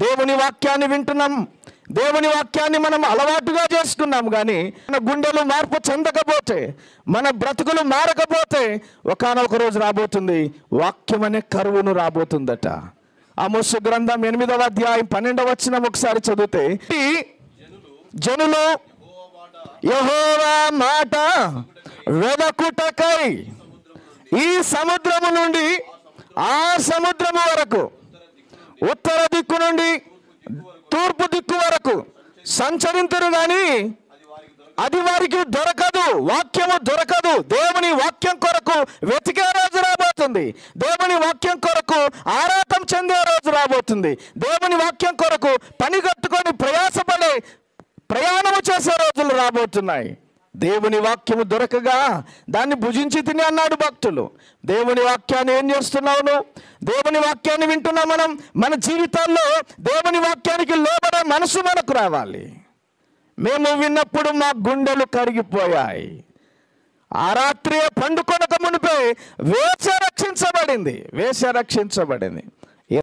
దేవుని వాక్యాన్ని వింటున్నాం, దేవుని వాక్యాన్ని మనం అలవాటుగా చేసుకున్నాం. కానీ మన గుండెలు మార్పు చెందకపోతే, మన బ్రతుకులు మారకపోతే ఒకానొక రోజు రాబోతుంది, వాక్యం అనే కరువును రాబోతుందట. ఆమోసు గ్రంథం 8వ అధ్యాయం 12వ వచనం ఒకసారి చదివితే, జనులు యెహోవా మాట వెదకుటకై ఈ సముద్రము నుండి ఆ సముద్రము వరకు, ఉత్తర దిక్కు నుండి తూర్పు దిక్కు వరకు సంచరింతురు, కానీ అది వారికి దొరకదు, వాక్యము దొరకదు. దేవుని వాక్యం కొరకు వెతికే రోజు రాబోతుంది, దేవుని వాక్యం కొరకు ఆరాటం చెందే రోజు రాబోతుంది, దేవుని వాక్యం కొరకు పని కట్టుకొని ప్రయాసపడే ప్రయాణము చేసే రోజులు రాబోతున్నాయి. దేవుని వాక్యము దొరకగా దాన్ని భుజించి తిని అన్నాడు భక్తులు. దేవుని వాక్యాన్ని ఏం చేస్తున్నావు? దేవుని వాక్యాన్ని వింటున్నాం. మనం మన జీవితాల్లో దేవుని వాక్యానికి లోబడే మనసు మనకు రావాలి. మేము విన్నప్పుడు మా గుండెలు కరిగిపోయాయి. ఆ రాత్రి పండుకొనక మునిపే వేష రక్షించబడింది.